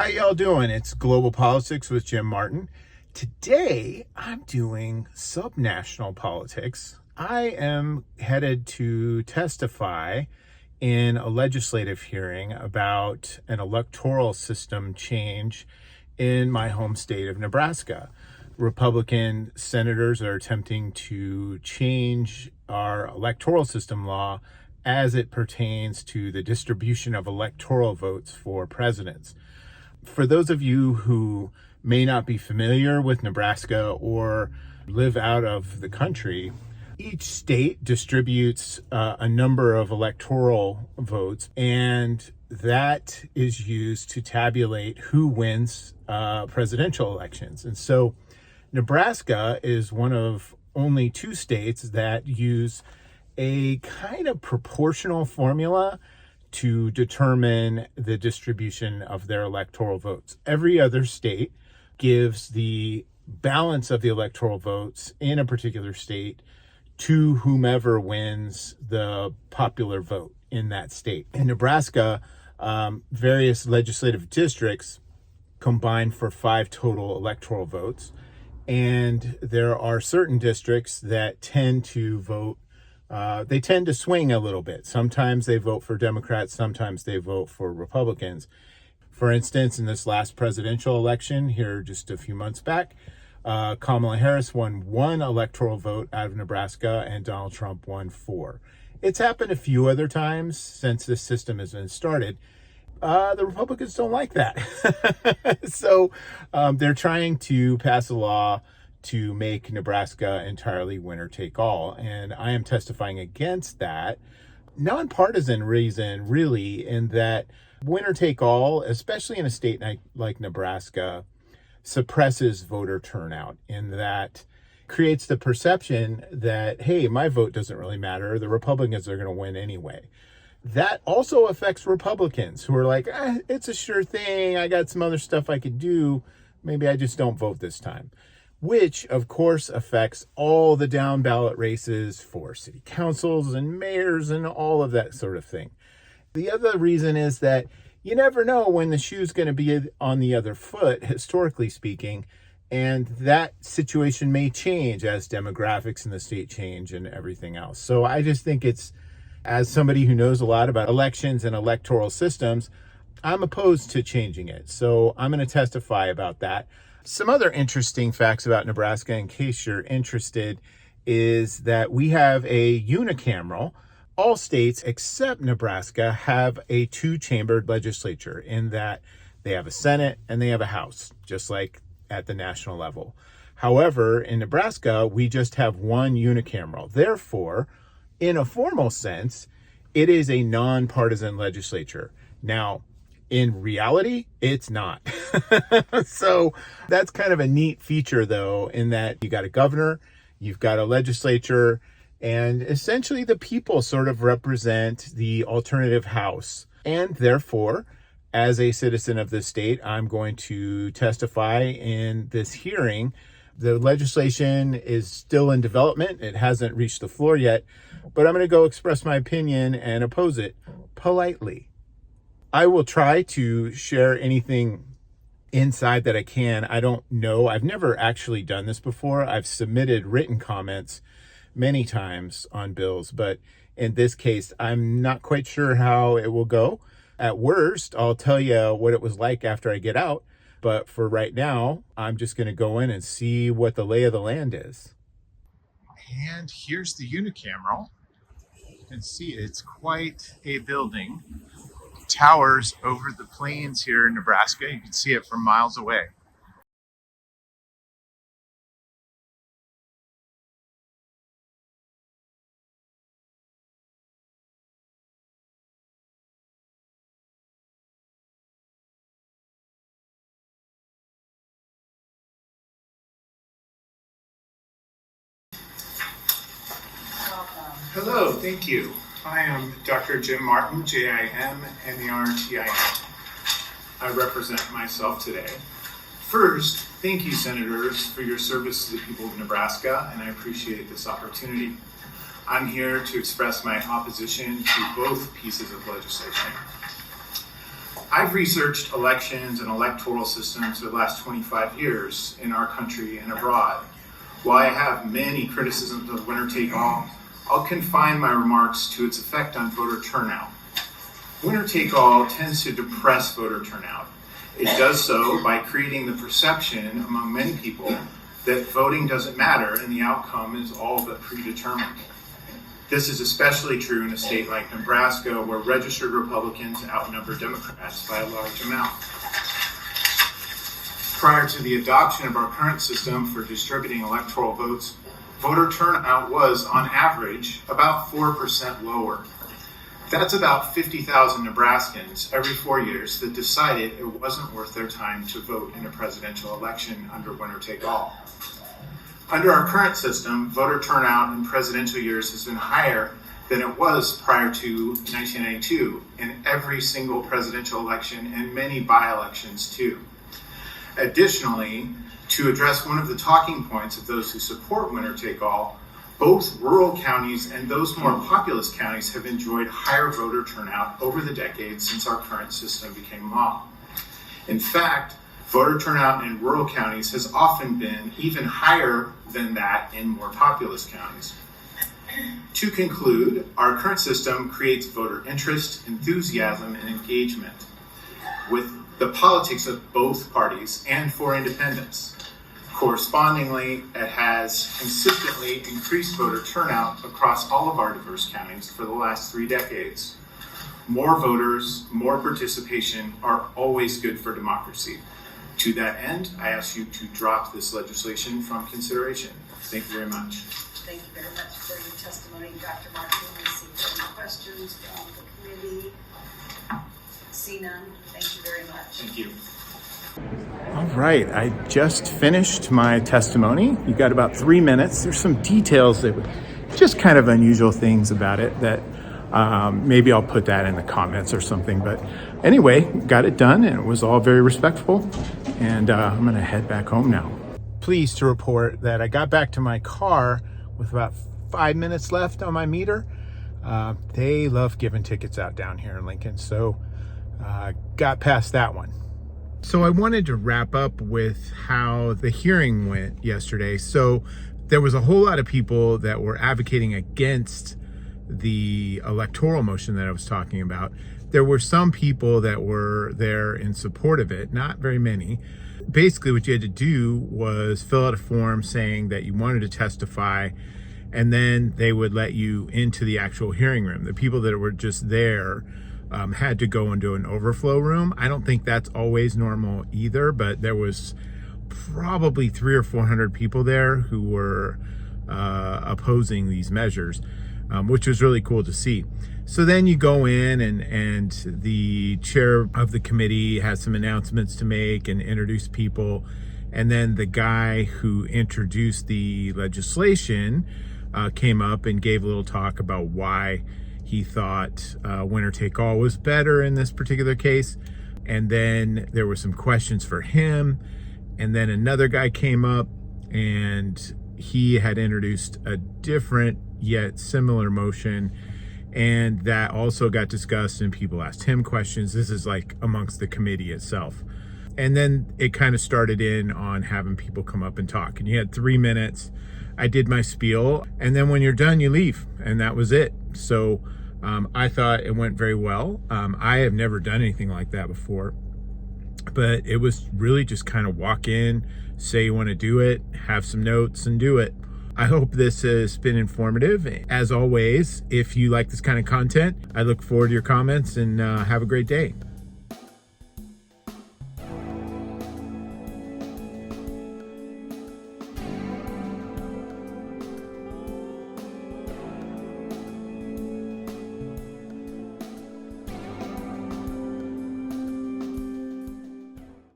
How y'all doing? It's Global Politics with Jim Martin. Today, I'm doing subnational politics. I am headed to testify in a legislative hearing about an electoral system change in my home state of Nebraska. Republican senators are attempting to change our electoral system law as it pertains to the distribution of electoral votes for presidents. For those of you who may not be familiar with Nebraska or live out of the country, each state distributes a number of electoral votes, and that is used to tabulate who wins presidential elections. And so Nebraska is one of only two states that use a kind of proportional formula to determine the distribution of their electoral votes. Every other state gives the balance of the electoral votes in a particular state to whomever wins the popular vote in that state. In Nebraska, various legislative districts combine for 5 total electoral votes, and there are certain districts that tend to vote they tend to swing a little bit. Sometimes they vote for Democrats, sometimes they vote for Republicans. For instance, in this last presidential election here just a few months back, Kamala Harris won 1 electoral vote out of Nebraska and Donald Trump won 4. It's happened a few other times since this system has been started. The Republicans don't like that. So they're trying to pass a law to make Nebraska entirely winner take all. And I am testifying against that nonpartisan reason, really, in that winner take all, especially in a state like Nebraska, suppresses voter turnout, in that creates the perception that, hey, my vote doesn't really matter. The Republicans are going to win anyway. That also affects Republicans who are like, it's a sure thing. I got some other stuff I could do. Maybe I just don't vote this time. Which, of course, affects all the down ballot races for city councils and mayors and all of that sort of thing. The other reason is that you never know when the shoe's going to be on the other foot, historically speaking, and that situation may change as demographics in the state change and everything else. So I just think it's, as somebody who knows a lot about elections and electoral systems, I'm opposed to changing it. So I'm going to testify about that. Some other interesting facts about Nebraska, in case you're interested, is that we have a unicameral. All states except Nebraska have a 2-chambered legislature, in that they have a Senate and they have a House, just like at the national level. However, in Nebraska, we just have 1 unicameral. Therefore, in a formal sense, it is a nonpartisan legislature. Now, in reality, it's not. So that's kind of a neat feature, though, in that you got a governor, you've got a legislature, and essentially the people sort of represent the alternative house. And therefore, as a citizen of this state, I'm going to testify in this hearing. The legislation is still in development. It hasn't reached the floor yet, but I'm going to go express my opinion and oppose it politely. I will try to share anything inside that I can. I don't know. I've never actually done this before. I've submitted written comments many times on bills, but in this case, I'm not quite sure how it will go. At worst, I'll tell you what it was like after I get out. But for right now, I'm just going to go in and see what the lay of the land is. And here's the unicameral. You can see it's quite a building. Towers over the plains here in Nebraska. You can see it from miles away. Hello, thank you. I am Dr. Jim Martin, J-I-M-M-E-R-T-I-N. I represent myself today. First, thank you, Senators, for your service to the people of Nebraska, and I appreciate this opportunity. I'm here to express my opposition to both pieces of legislation. I've researched elections and electoral systems for the last 25 years in our country and abroad. While I have many criticisms of winner-take-all, I'll confine my remarks to its effect on voter turnout. Winner-take-all tends to depress voter turnout. It does so by creating the perception among many people that voting doesn't matter and the outcome is all but predetermined. This is especially true in a state like Nebraska, where registered Republicans outnumber Democrats by a large amount. Prior to the adoption of our current system for distributing electoral votes, voter turnout was, on average, about 4% lower. That's about 50,000 Nebraskans every 4 years that decided it wasn't worth their time to vote in a presidential election under winner-take-all. Under our current system, voter turnout in presidential years has been higher than it was prior to 1992 in every single presidential election and many by-elections too. Additionally, to address one of the talking points of those who support winner-take-all, both rural counties and those more populous counties have enjoyed higher voter turnout over the decades since our current system became law. In fact, voter turnout in rural counties has often been even higher than that in more populous counties. To conclude, our current system creates voter interest, enthusiasm, and engagement with the politics of both parties and for independents. Correspondingly, it has consistently increased voter turnout across all of our diverse counties for the last 3 decades. More voters, more participation are always good for democracy. To that end, I ask you to drop this legislation from consideration. Thank you very much. Thank you very much for your testimony, Dr. Martin. We see any questions from the committee? See none. Thank you very much. Thank you. All right, I just finished my testimony. You got about 3 minutes. There's some details that just kind of unusual things about it that maybe I'll put that in the comments or something. But anyway, got it done and it was all very respectful. And I'm gonna head back home now. Pleased to report that I got back to my car with about 5 minutes left on my meter. They love giving tickets out down here in Lincoln, so got past that one. So I wanted to wrap up with how the hearing went yesterday. So there was a whole lot of people that were advocating against the electoral motion that I was talking about. There were some people that were there in support of it, not very many. Basically what you had to do was fill out a form saying that you wanted to testify, and then they would let you into the actual hearing room. The people that were just there had to go into an overflow room. I don't think that's always normal either, but there was probably 300 or 400 people there who were opposing these measures, which was really cool to see. So then you go in and the chair of the committee has some announcements to make and introduce people. And then the guy who introduced the legislation came up and gave a little talk about why he thought winner take all was better in this particular case. And then there were some questions for him. And then another guy came up and he had introduced a different yet similar motion. And that also got discussed and people asked him questions. This is like amongst the committee itself. And then it kind of started in on having people come up and talk. And you had 3 minutes. I did my spiel. And then when you're done, you leave. And that was it. So I thought it went very well. I have never done anything like that before, but it was really just kind of walk in, say you want to do it, have some notes and do it. I hope this has been informative. As always, if you like this kind of content, I look forward to your comments and have a great day.